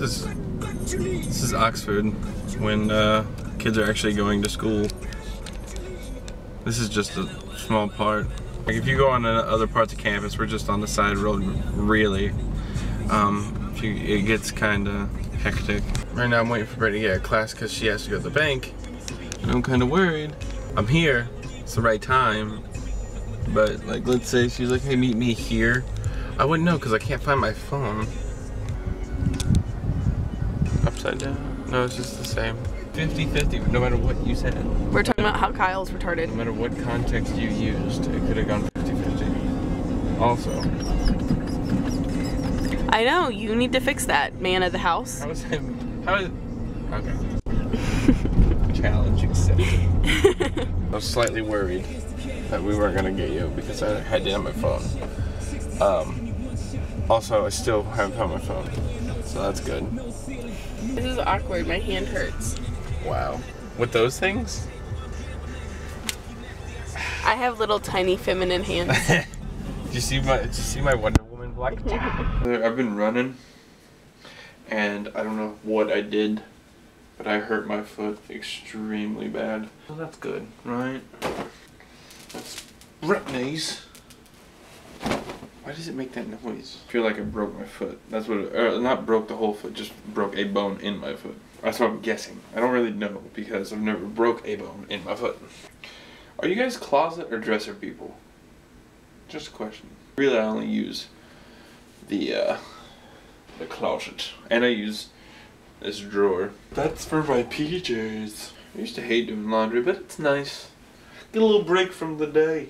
This is Oxford when kids are actually going to school. This is just a small part. Like if you go on other parts of campus, we're just on the side road, really. It gets kind of hectic. Right now I'm waiting for Brittany to get a class because she has to go to the bank. And I'm kind of worried. I'm here, it's the right time. But like, let's say she's like, hey, meet me here. I wouldn't know because I can't find my phone. Upside down? No, it's just the same. 50-50, no matter what you said. We're talking about how Kyle's retarded. No matter what context you used, it could have gone 50-50. Also. I know, you need to fix that, man of the house. How is it? Okay. Challenge accepted. I was slightly worried that we weren't gonna get you because I had it on my phone. Also, I still haven't found my phone, so that's good. This is awkward. My hand hurts. Wow. With those things? I have little tiny feminine hands. Did you see my Wonder Woman black? I've been running, and I don't know what I did, but I hurt my foot extremely bad. Well, that's good, right? That's Brittany's. Why does it make that noise? I feel like I broke my foot. That's what not broke the whole foot, just broke a bone in my foot. That's what I'm guessing. I don't really know because I've never broke a bone in my foot. Are you guys closet or dresser people? Just a question. Really, I only use the closet, and I use this drawer. That's for my PJs. I used to hate doing laundry, but it's nice. Get a little break from the day.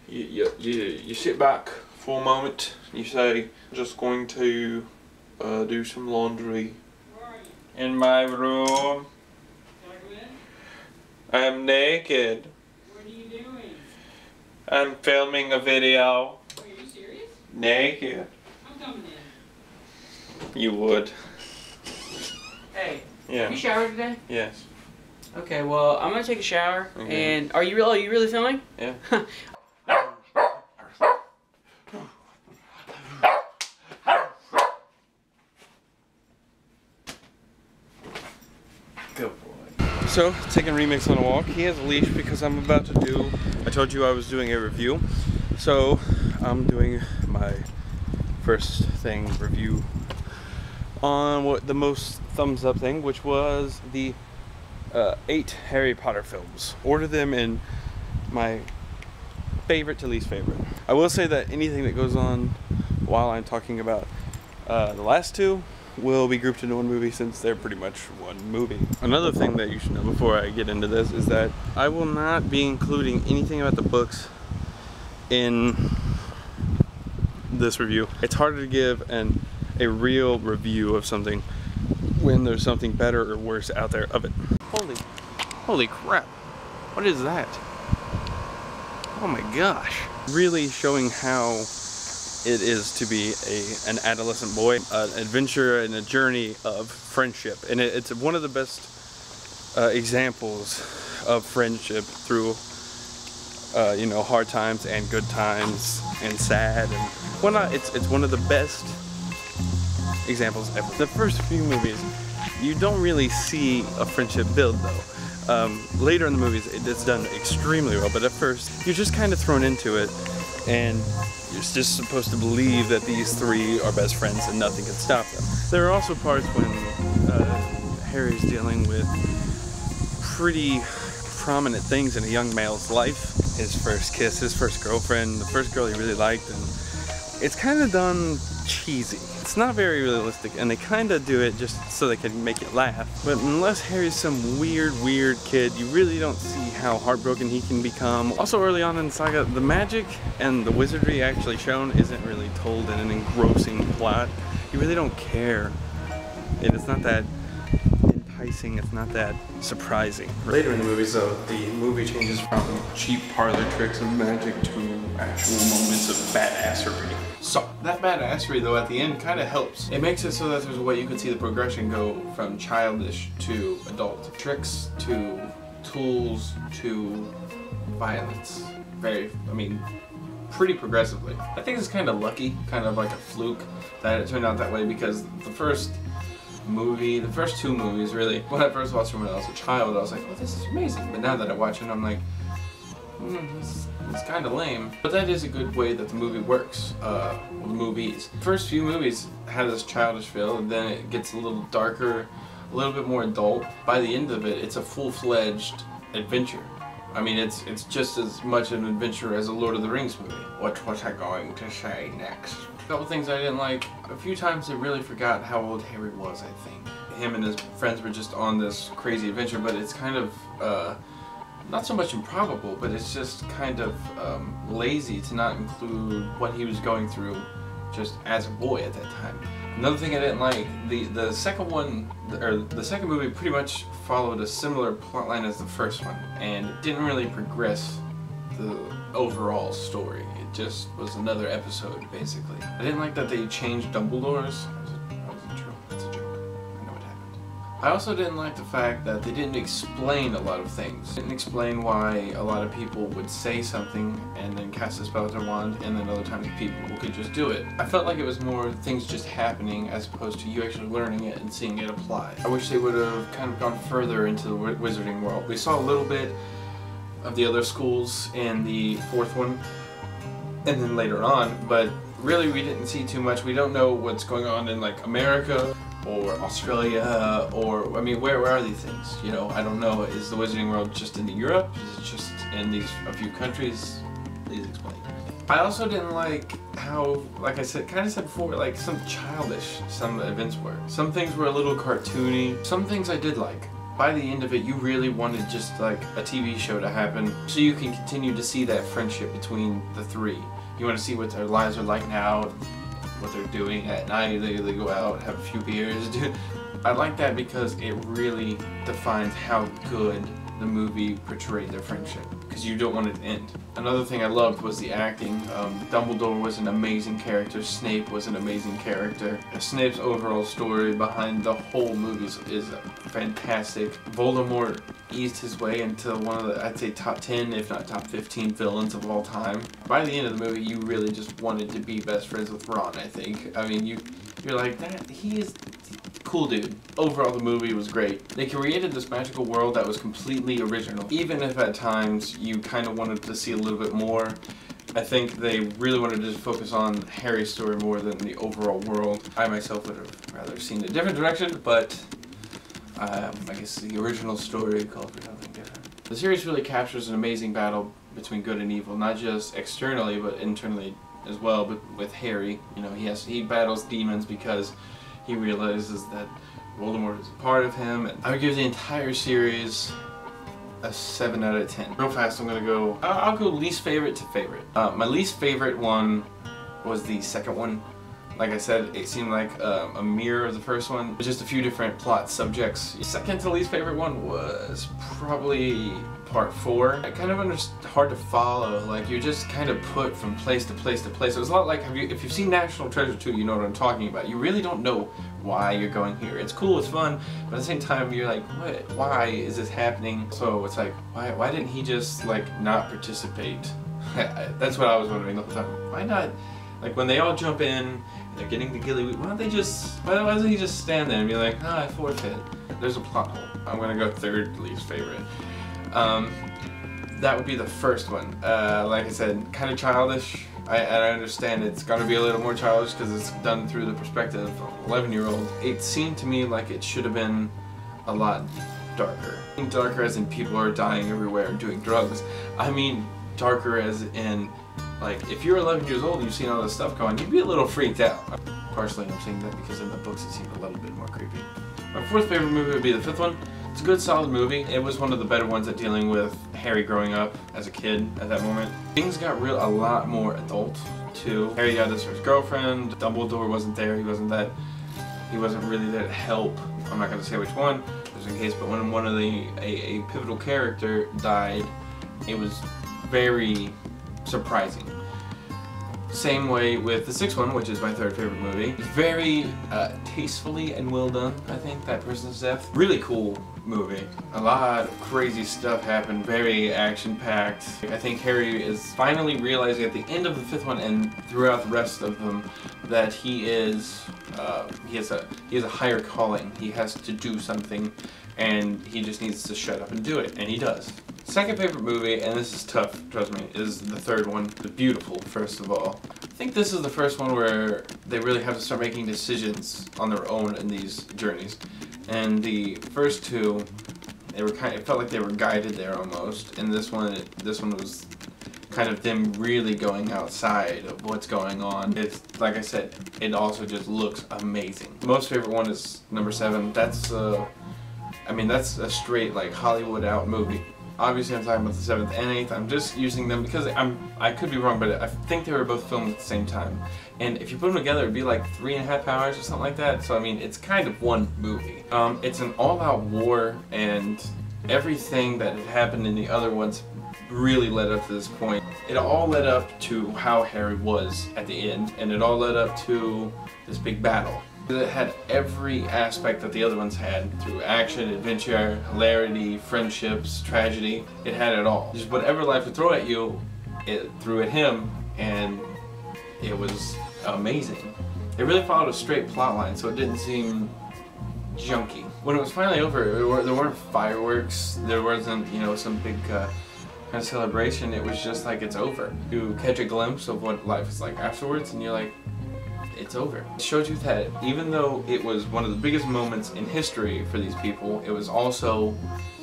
You sit back for a moment. You say, just going to do some laundry. Where are you? In my room. Can I go in? I'm naked. What are you doing? I'm filming a video. Are you serious? Naked. I'm coming in. You would. Hey, Yeah. you showered today? Yes. Okay, well, I'm gonna take a shower. Okay. And are you really filming? Yeah. Good boy. So, taking Remix on a walk. He has a leash because I'm about to do, I told you I was doing a review. So, I'm doing my first review on what the most thumbs up thing, which was the 8 Harry Potter films. Order them in my favorite to least favorite. I will say that anything that goes on while I'm talking about the last 2 will be grouped into one movie since they're pretty much one movie. Another thing that you should know before I get into this is that I will not be including anything about the books in this review. It's harder to give a real review of something when there's something better or worse out there of it. Holy crap. What is that? Oh my gosh. Really showing how it is to be an adolescent boy, an adventure and a journey of friendship. And it's one of the best examples of friendship through you know, hard times and good times and sad and whatnot. It's one of the best examples ever. The first few movies, you don't really see a friendship build though. Later in the movies, it's done extremely well, but at first, you're just kind of thrown into it, and you're just supposed to believe that these 3 are best friends and nothing can stop them. There are also parts when Harry's dealing with pretty prominent things in a young male's life. His first kiss, his first girlfriend, the first girl he really liked, and it's kind of done cheesy. It's not very realistic, and they kind of do it just so they can make it laugh. But unless Harry's some weird kid, you really don't see how heartbroken he can become. Also early on in the saga, the magic and the wizardry actually shown isn't really told in an engrossing plot. You really don't care. And it's not that enticing, it's not that surprising. Later in the movies though, the movie changes from cheap parlor tricks of magic to actual moments of badassery. So, that badassery though at the end kind of helps. It makes it so that there's a way you can see the progression go from childish to adult. Tricks to tools to violence. Pretty progressively. I think it's kind of lucky, kind of like a fluke that it turned out that way because the first movie, the first two movies really. When I first watched them when I was a child, I was like, oh, this is amazing. But now that I watch it, I'm like, it's kind of lame. But that is a good way that the movie works, the movies. The first few movies had this childish feel, and then it gets a little darker, a little bit more adult. By the end of it, it's a full-fledged adventure. I mean, it's just as much an adventure as a Lord of the Rings movie. What was I going to say next? A couple things I didn't like. A few times they really forgot how old Harry was, I think. Him and his friends were just on this crazy adventure, but it's kind of, not so much improbable, but it's just kind of lazy to not include what he was going through just as a boy at that time. Another thing I didn't like, the second one, or the second movie pretty much followed a similar plotline as the first one, and it didn't really progress the overall story. It just was another episode, basically. I didn't like that they changed Dumbledore's. That wasn't true. That's a joke. I know what happened. I also didn't like the fact that they didn't explain a lot of things. They didn't explain why a lot of people would say something and then cast a spell with their wand, and then other times people could just do it. I felt like it was more things just happening as opposed to you actually learning it and seeing it applied. I wish they would have kind of gone further into the wizarding world. We saw a little bit of the other schools in the fourth one, and then later on, but really we didn't see too much. We don't know what's going on in like America or Australia, or I mean, where are these things? You know, I don't know. Is the wizarding world just in Europe? Is it just in a few countries? Please explain. I also didn't like how, like I said, kind of said before, like some childish some events were. Some things were a little cartoony. Some things I did like. By the end of it, you really wanted just like a TV show to happen so you can continue to see that friendship between the three. You want to see what their lives are like now, what they're doing at night. They go out, have a few beers. I like that because it really defines how good the movie portrayed their friendship, because you don't want it to end. Another thing I loved was the acting. Dumbledore was an amazing character. Snape was an amazing character. Snape's overall story behind the whole movie is fantastic. Voldemort eased his way into one of the, I'd say, top 10, if not top 15 villains of all time. By the end of the movie, you really just wanted to be best friends with Ron, I think. I mean, you're like, he is cool dude. Overall, the movie was great. They created this magical world that was completely original. Even if at times you kind of wanted to see a little bit more, I think they really wanted to just focus on Harry's story more than the overall world. I myself would have rather seen a different direction, but I guess the original story called for something different. The series really captures an amazing battle between good and evil, not just externally, but internally as well. But with Harry, you know, he battles demons because he realizes that Voldemort is a part of him. And I would give the entire series a 7 out of 10. Real fast, I'm gonna go, I'll go least favorite to favorite. My least favorite one was the second one. Like I said, it seemed like a mirror of the first one, with just a few different plot subjects. Second to least favorite one was probably part 4. Kind of hard to follow. Like, you're just kind of put from place to place to place. It was a lot like, if you've seen National Treasure 2, you know what I'm talking about. You really don't know why you're going here. It's cool, it's fun, but at the same time, you're like, what? Why is this happening? So it's like, why didn't he just like not participate? That's what I was wondering the whole time. Why not? Like, when they all jump in, they're getting the gillyweed, why doesn't he just stand there and be like, I forfeit? There's a plot hole. I'm gonna go third least favorite. That would be the first one. Like I said, kind of childish. I understand it's gonna be a little more childish because it's done through the perspective of an 11-year-old. It seemed to me like it should have been a lot darker. Darker as in people are dying everywhere and doing drugs. I mean darker as in, like, if you're 11 years old and you've seen all this stuff going, you'd be a little freaked out. Partially I'm saying that because in the books it seemed a little bit more creepy. My fourth favorite movie would be the fifth one. It's a good, solid movie. It was one of the better ones at dealing with Harry growing up as a kid at that moment. Things got a lot more adult, too. Harry got his first girlfriend. Dumbledore wasn't there. He wasn't really there to help. I'm not going to say which one, just in case, but when one of a pivotal character died, it was very surprising. Same way with the sixth one, which is my third favorite movie. Very tastefully and well done, I think, that person's death. Really cool movie. A lot of crazy stuff happened, very action-packed. I think Harry is finally realizing at the end of the fifth one and throughout the rest of them that he is he has a higher calling. He has to do something, and he just needs to shut up and do it, and he does. Second favorite movie, and this is tough, trust me, is the third one, The Beautiful, first of all. I think this is the first one where they really have to start making decisions on their own in these journeys. And the first two, it felt like they were guided there almost, and this one was kind of them really going outside of what's going on. It's, like I said, it also just looks amazing. Most favorite one is number 7. That's that's a straight like Hollywood out movie. Obviously I'm talking about the 7th and 8th. I'm just using them because I could be wrong, but I think they were both filmed at the same time. And if you put them together, it'd be like 3.5 hours or something like that. So I mean, it's kind of one movie. It's an all-out war, and everything that had happened in the other ones really led up to this point. It all led up to how Harry was at the end, and it all led up to this big battle. It had every aspect that the other ones had, through action, adventure, hilarity, friendships, tragedy. It had it all. Just whatever life would throw at you, it threw at him, and it was amazing. It really followed a straight plot line, so it didn't seem junky. When it was finally over, there weren't fireworks, there wasn't, you know, some big kind of celebration. It was just like, it's over. You catch a glimpse of what life is like afterwards, and you're like, it's over. It showed you that even though it was one of the biggest moments in history for these people, it was also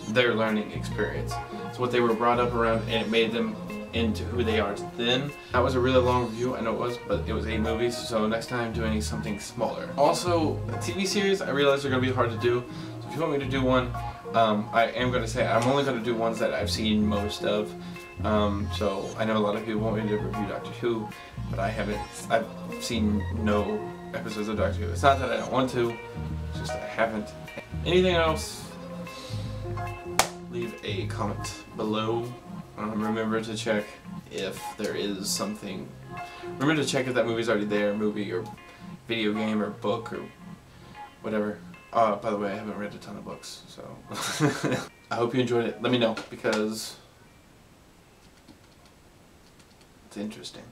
their learning experience. It's what they were brought up around, and it made them into who they are then. That was a really long review, I know it was, but it was 8 movies, so next time I'm doing something smaller. Also, a TV series, I realize they're going to be hard to do, so if you want me to do one, I am going to say I'm only going to do ones that I've seen most of. So I know a lot of people want me to review Doctor Who, but I've seen no episodes of Doctor Who. It's not that I don't want to, it's just that I haven't. Anything else? Leave a comment below. Remember to check if there is something. Remember to check if that movie's already there, movie or video game or book or whatever. By the way, I haven't read a ton of books, so I hope you enjoyed it. Let me know, because it's interesting.